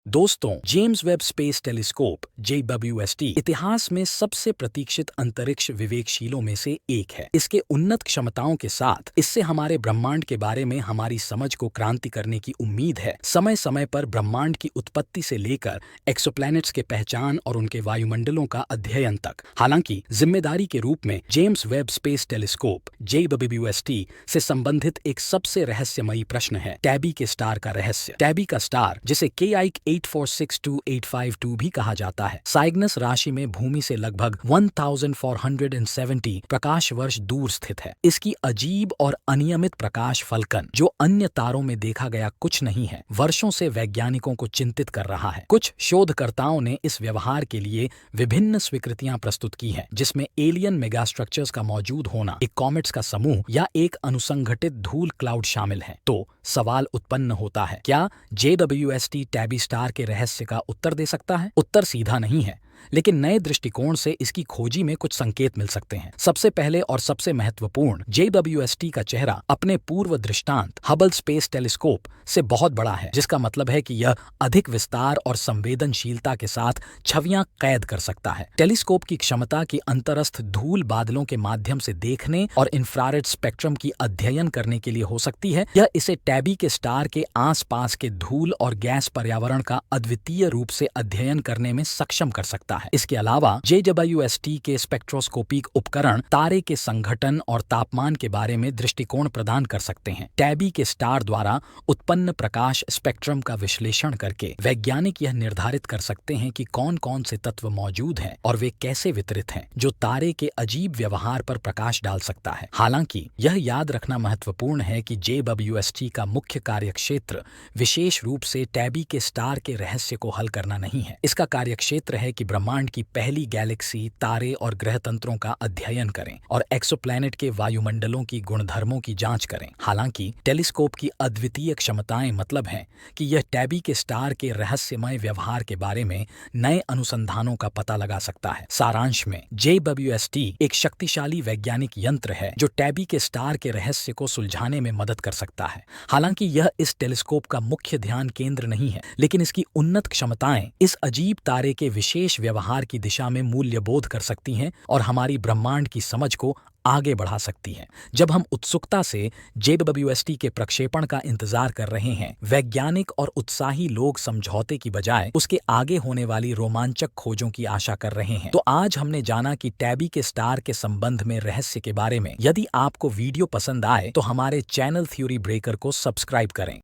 दोस्तों, James Webb space telescope JWST इतिहास में सबसे प्रतीक्षित अंतरिक्ष विवेकशीलों में से एक है। इसके उन्नत क्षमताओं के साथ इससे हमारे ब्रह्मांड के बारे में हमारी समझ को क्रांति करने की उम्मीद है। समय समय पर ब्रह्मांड की उत्पत्ति से लेकर एक्सोप्लैनेट्स के पहचान और उनके वायुमंडलों का अध्ययन तक। हालांकि जिम्मेदारी के रूप में James Webb space telescope JWST से संबंधित एक सबसे रहस्यमयी प्रश्न है टैबी के स्टार का रहस्य। टैबी का स्टार, जिसे KIC 8462852 भी कहा जाता है, साइग्नस राशि में भूमि से लगभग 1470 प्रकाश वर्ष दूर स्थित है। इसकी अजीब और अनियमित प्रकाश फलकन, जो अन्य तारों में देखा गया कुछ नहीं है, वर्षों से वैज्ञानिकों को चिंतित कर रहा है। कुछ शोधकर्ताओं ने इस व्यवहार के लिए विभिन्न स्वीकृतियां प्रस्तुत की हैं, जिसमें एलियन मेगास्ट्रक्चर्स का मौजूद होना, एक कॉमेट्स का समूह या एक अनुसंघटित धूल क्लाउड शामिल है। तो सवाल उत्पन्न होता है, क्या JWST टैबी स्टार के रहस्य का उत्तर दे सकता है? उत्तर सीधा नहीं है, लेकिन नए दृष्टिकोण से इसकी खोजी में कुछ संकेत मिल सकते हैं। सबसे पहले और सबसे महत्वपूर्ण, JWST का चेहरा अपने पूर्व दृष्टांत हबल स्पेस टेलीस्कोप से बहुत बड़ा है, जिसका मतलब है कि यह अधिक विस्तार और संवेदनशीलता के साथ छवियां कैद कर सकता है। टेलीस्कोप की क्षमता की अंतरस्थ धूल बादलों के माध्यम से देखने और इंफ्रारेड स्पेक्ट्रम की अध्ययन करने के लिए हो सकती है। यह इसे टैबी के स्टार के आसपास के धूल और गैस पर्यावरण का अद्वितीय रूप से अध्ययन करने में सक्षम कर सकता है। इसके अलावा JWST के स्पेक्ट्रोस्कोपिक उपकरण तारे के संघटन और तापमान के बारे में दृष्टिकोण प्रदान कर सकते हैं। टैबी के स्टार द्वारा उत्पन्न प्रकाश स्पेक्ट्रम का विश्लेषण करके वैज्ञानिक यह निर्धारित कर सकते हैं कि कौन कौन से तत्व मौजूद हैं और वे कैसे वितरित हैं, जो तारे के अजीब व्यवहार पर प्रकाश डाल सकता है। हालांकि यह याद रखना महत्वपूर्ण है कि JWST का मुख्य कार्यक्षेत्र विशेष रूप से टैबी के स्टार के रहस्य को हल करना नहीं है। इसका कार्यक्षेत्र है कि ब्रह्मांड की पहली गैलेक्सी, तारे और ग्रह तंत्रों का अध्ययन करें और एक्सोप्लैनेट के वायुमंडलों की गुणधर्मों की जांच करें। हालांकि टेलीस्कोप की अद्वितीय क्षमताएं मतलब है कि यह टैबी के स्टार के रहस्यमय व्यवहार के बारे में नए अनुसंधानों का पता लगा सकता है। सारांश में, JWST एक शक्तिशाली वैज्ञानिक यंत्र है जो टैबी के स्टार के रहस्य को सुलझाने में मदद कर सकता है। हालांकि यह इस टेलीस्कोप का मुख्य ध्यान केंद्र नहीं है, लेकिन इसकी उन्नत क्षमताएं इस अजीब तारे के विशेष व्यवहार की दिशा में मूल्यबोध कर सकती हैं और हमारी ब्रह्मांड की समझ को आगे बढ़ा सकती हैं। जब हम उत्सुकता से JWST के प्रक्षेपण का इंतजार कर रहे हैं, वैज्ञानिक और उत्साही लोग समझौते की बजाय उसके आगे होने वाली रोमांचक खोजों की आशा कर रहे हैं। तो आज हमने जाना कि टैबी के स्टार के संबंध में रहस्य के बारे में। यदि आपको वीडियो पसंद आए तो हमारे चैनल थ्योरी ब्रेकर को सब्सक्राइब करें।